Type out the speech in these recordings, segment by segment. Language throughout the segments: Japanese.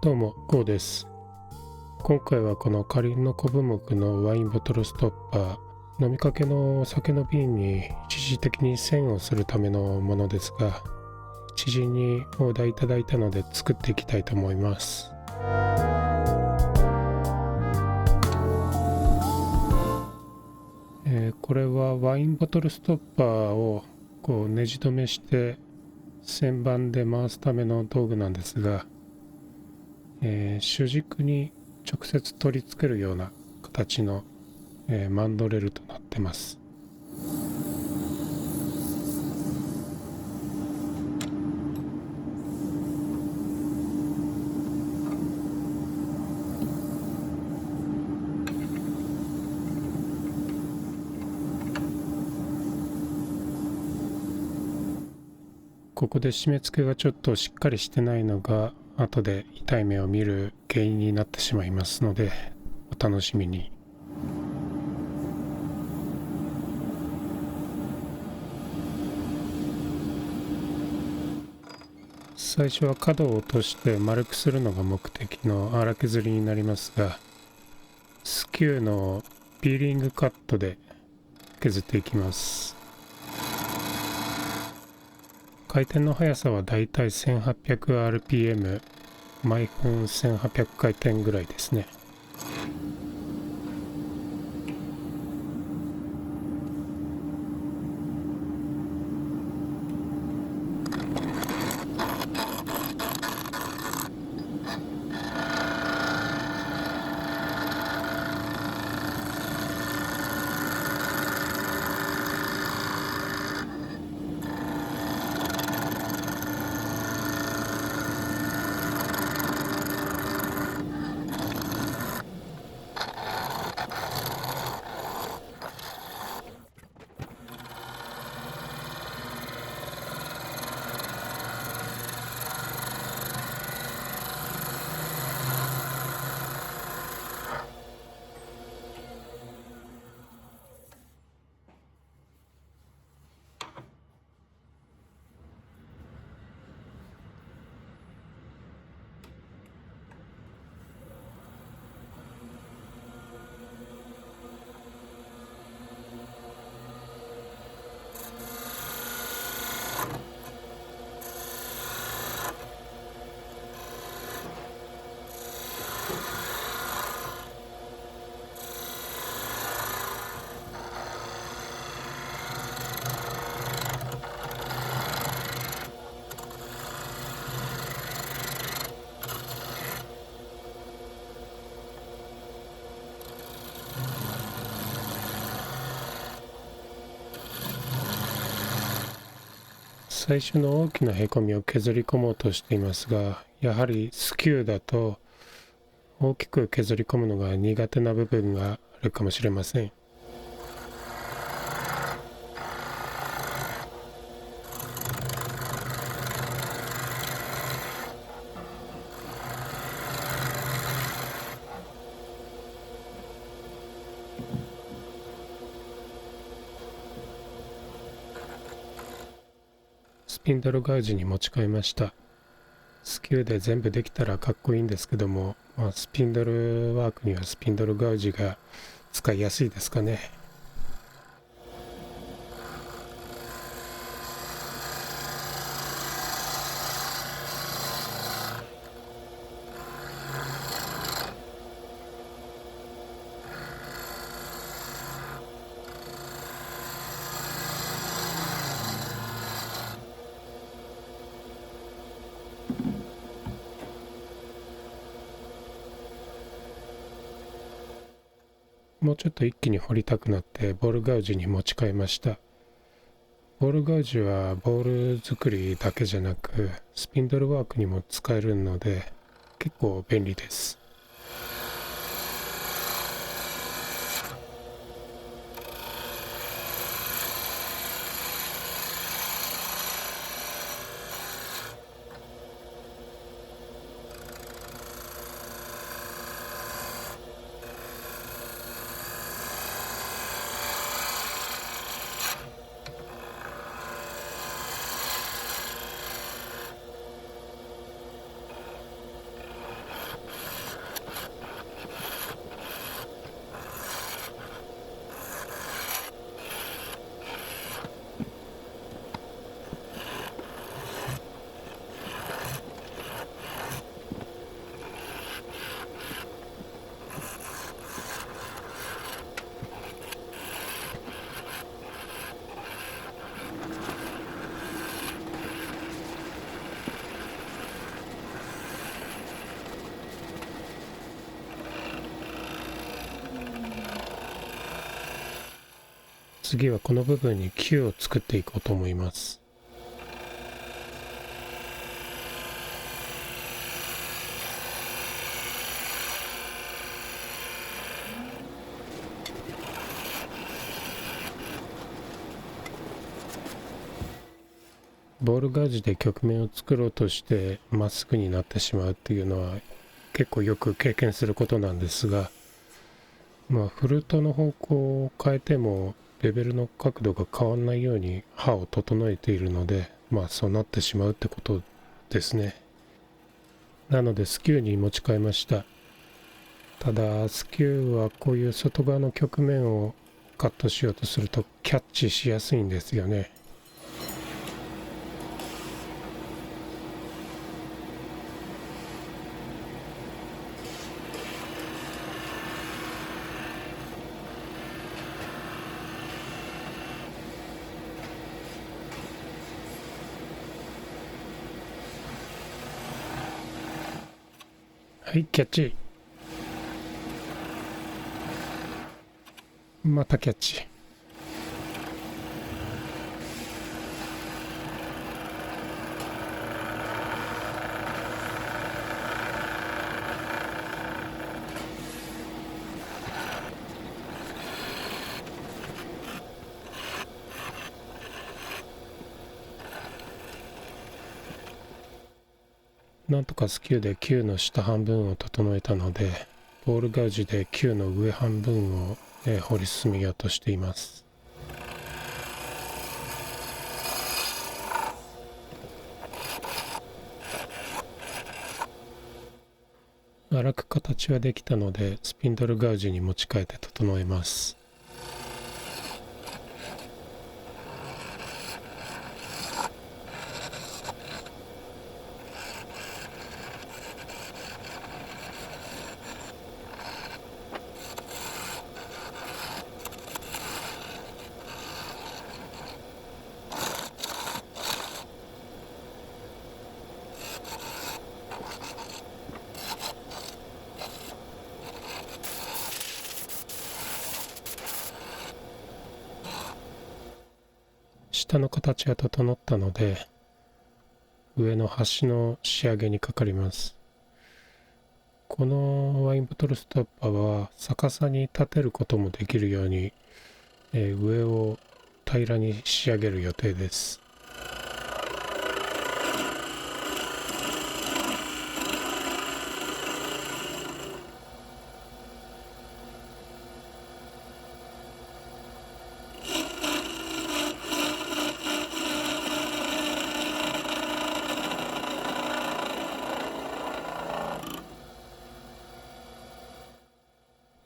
どうも、ゴーです。今回はこのカリンのコブ木のワインボトルストッパー、飲みかけのお酒の瓶に一時的に栓をするためのものですが、知人にオーダーいただいたので作っていきたいと思います。これはワインボトルストッパーをこうネジ止めして旋盤で回すための道具なんですが、主軸に直接取り付けるような形の、マンドレルとなってます。ここで締め付けがちょっとしっかりしてないのが後で痛い目を見る原因になってしまいますので、お楽しみに。最初は角を落として丸くするのが目的の荒削りになりますが、スキューのピーリングカットで削っていきます。回転の速さはだいたい 1800rpm、 毎分1800回転ぐらいですね。最初の大きなへこみを削り込もうとしていますが、やはりスキューだと大きく削り込むのが苦手な部分があるかもしれません。スピンドルガウジに持ち替えました。スキューで全部できたらかっこいいんですけども、スピンドルワークにはスピンドルガウジが使いやすいですかね。もうちょっと一気に掘りたくなってボールガウジに持ち替えました。ボールガウジはボール作りだけじゃなくスピンドルワークにも使えるので結構便利です。次はこの部分に球を作っていこうと思います。ボールガージで曲面を作ろうとしてまっすぐになってしまうっていうのは結構よく経験することなんですが、フルートの方向を変えてもベベルの角度が変わらないように刃を整えているので、そうなってしまうってことですね。なのでスキューに持ち替えました。ただスキューはこういう外側の曲面をカットしようとするとキャッチしやすいんですよね。はい、キャッチ。またキャッチ。なんとかスキューで球の下半分を整えたので、ボールガウジで球の上半分を、掘り進めようとしています。粗く形はできたのでスピンドルガウジに持ち替えて整えます。下の形は整ったので上の端の仕上げにかかります。このワインボトルストッパーは逆さに立てることもできるように、上を平らに仕上げる予定です。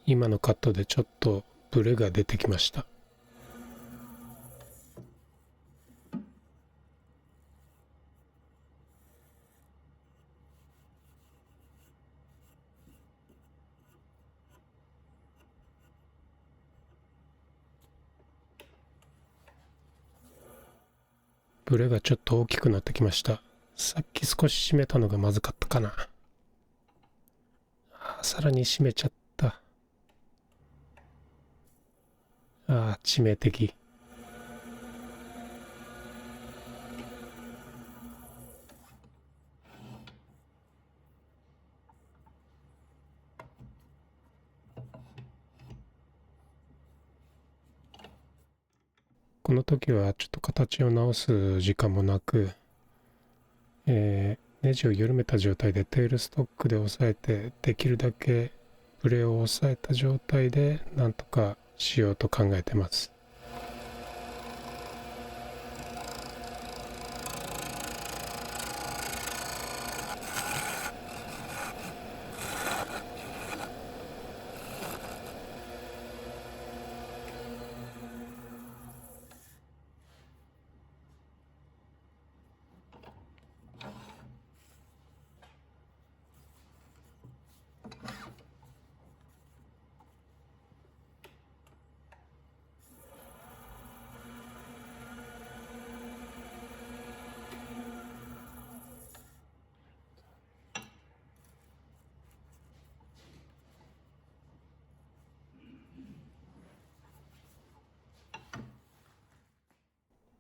今のカットでちょっとブレが出てきました。ブレがちょっと大きくなってきました。さっき少し締めたのがまずかったかな。さらに締めちゃった。致命的。この時はちょっと形を直す時間もなく、ネジを緩めた状態でテールストックで押さえて、できるだけブレを押さえた状態でなんとかしようと考えてます。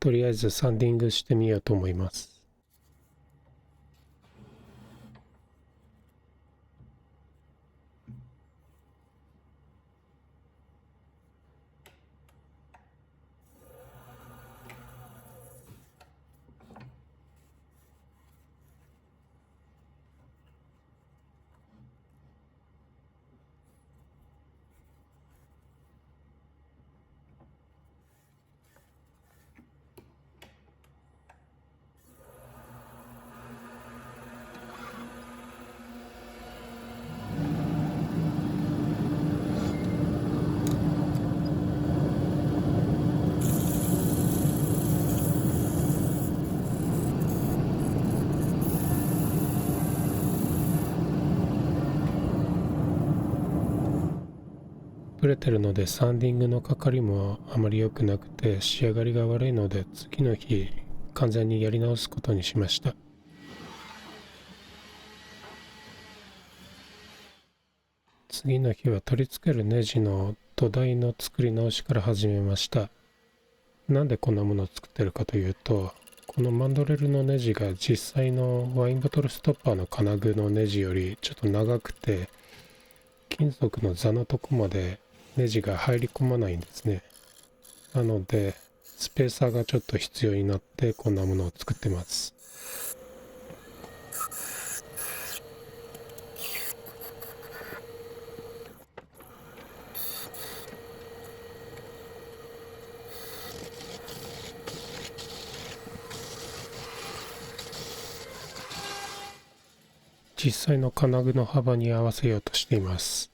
とりあえずサンディングしてみようと思います。ブレてるのでサンディングのかかりもあまり良くなくて仕上がりが悪いので、次の日完全にやり直すことにしました。次の日は取り付けるネジの土台の作り直しから始めました。なんでこんなものを作ってるかというと、このマンドレルのネジが実際のワインボトルストッパーの金具のネジよりちょっと長くて、金属の座のとこまでネジが入り込まないんですね。なのでスペーサーがちょっと必要になってこんなものを作ってます。実際の金具の幅に合わせようとしています。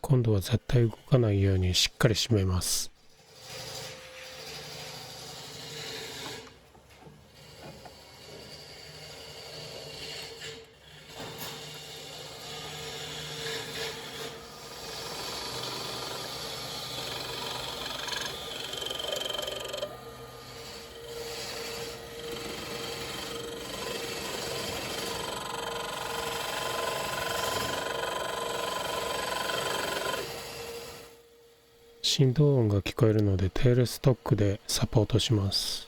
今度は絶対動かないようにしっかり締めます。振動音が聞こえるのでテールストックでサポートします。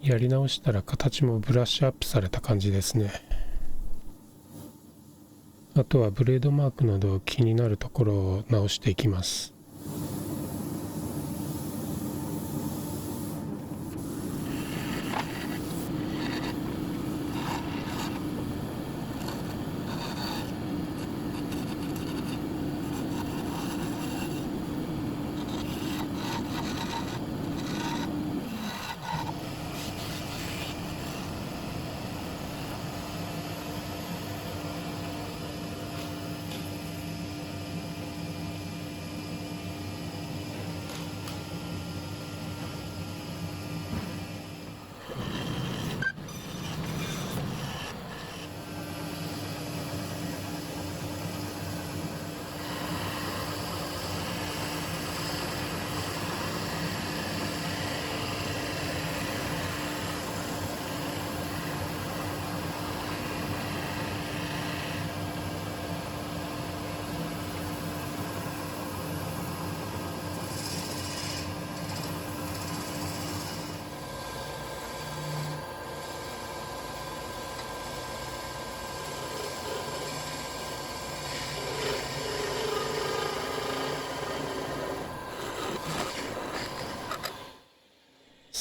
やり直したら形もブラッシュアップされた感じですね。あとはブレードマークなど気になるところを直していきます。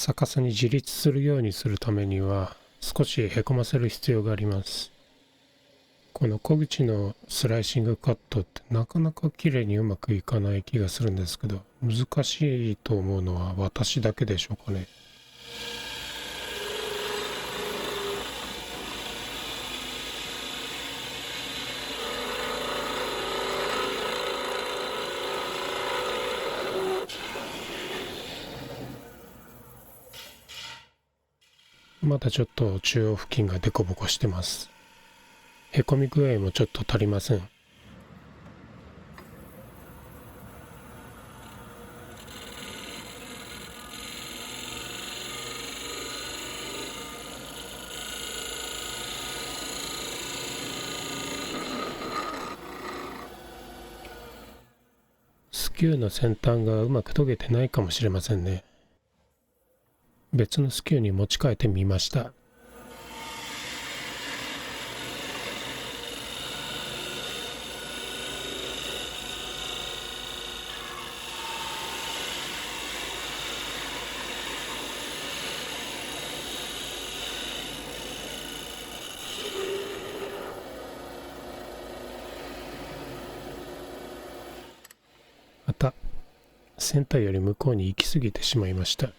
逆さに自立するようにするためには少しへこませる必要があります。この小口のスライシングカットってなかなか綺麗にうまくいかない気がするんですけど、難しいと思うのは私だけでしょうかね。まだちょっと中央付近がデコボコしてます。へこみ具合もちょっと足りません。スキューの先端がうまく研げてないかもしれませんね。別のスキューに持ち替えてみました。またセンターより向こうに行き過ぎてしまいました。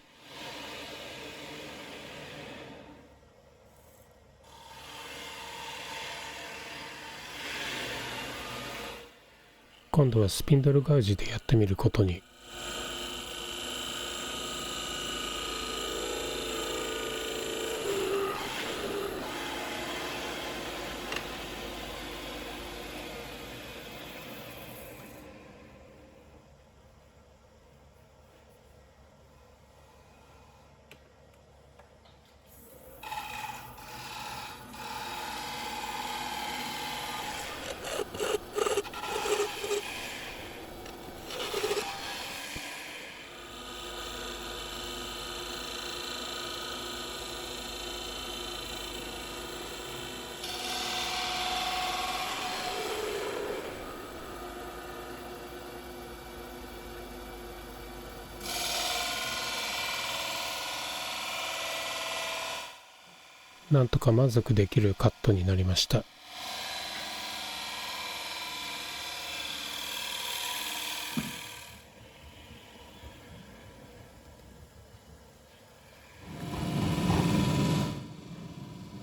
今度はスピンドルガウジでやってみることに。なんとか満足できるカットになりました。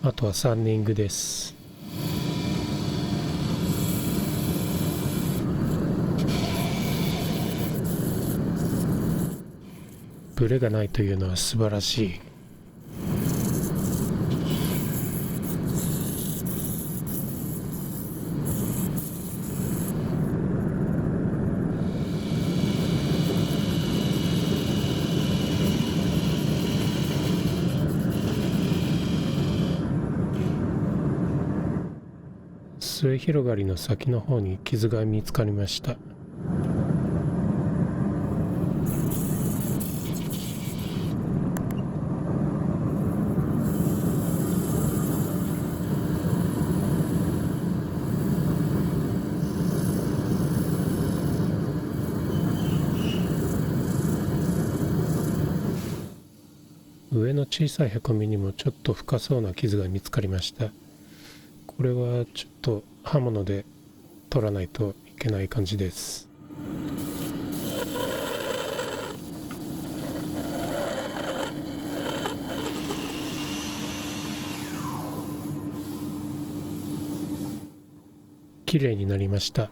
あとはサンディングです。ブレがないというのは素晴らしい。末広がりの先の方に傷が見つかりました。上の小さいへこみにもちょっと深そうな傷が見つかりました。これはちょっと刃物で取らないといけない感じです。綺麗になりました。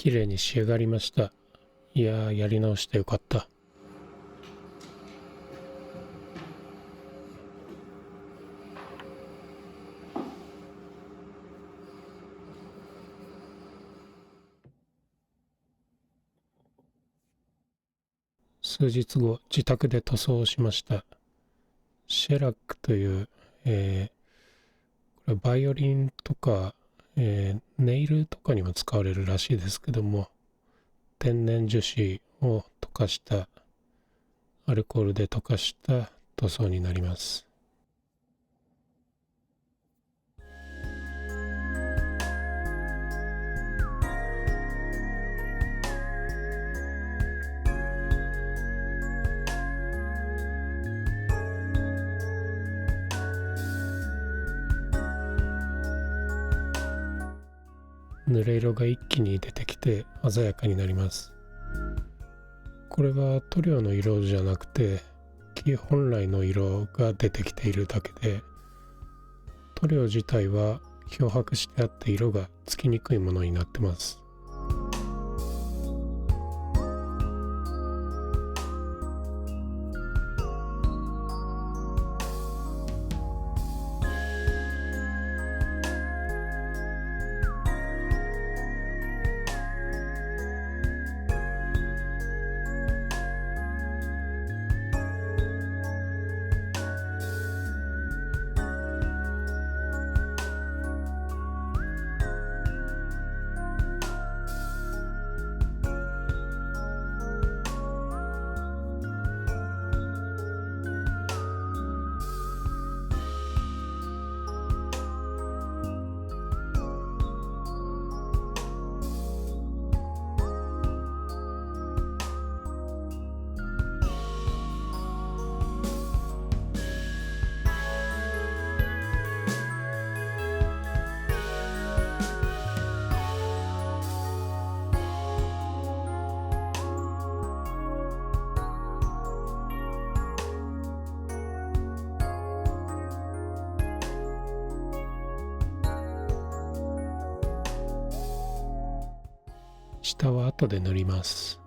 綺麗に仕上がりました。いやー、やり直してよかった。数日後、自宅で塗装をしました。シェラックという、これバイオリンとか、ネイルとかにも使われるらしいですけども、天然樹脂を溶かした、アルコールで溶かした塗装になります。濡れ色が一気に出てきて鮮やかになります。これは塗料の色じゃなくて木本来の色が出てきているだけで、塗料自体は漂白してあって色がつきにくいものになってます。下は後で塗ります。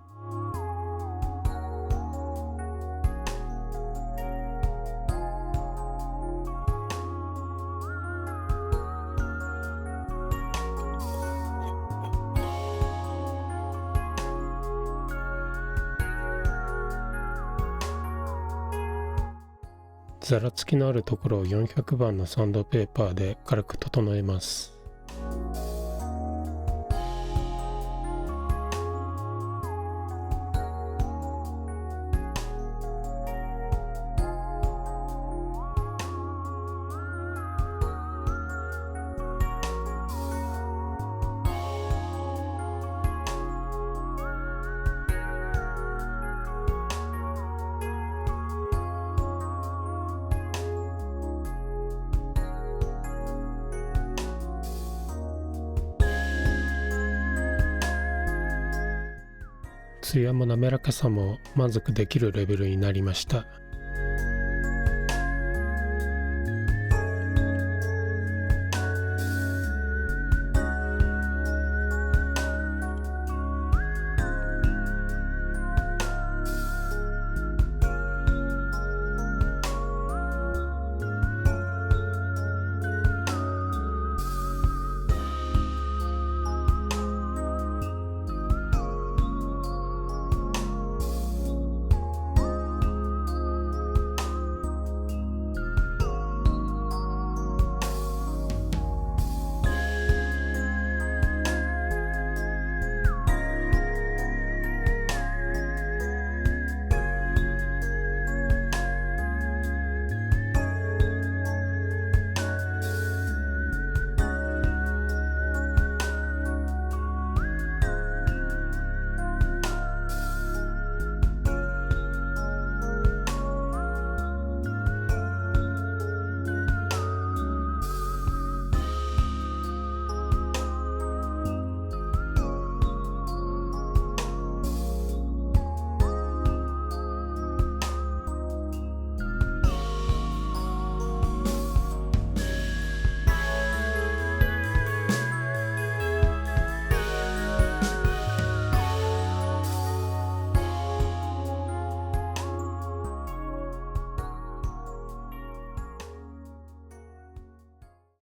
ざらつきのあるところを400番のサンドペーパーで軽く整えます。艶も滑らかさも満足できるレベルになりました。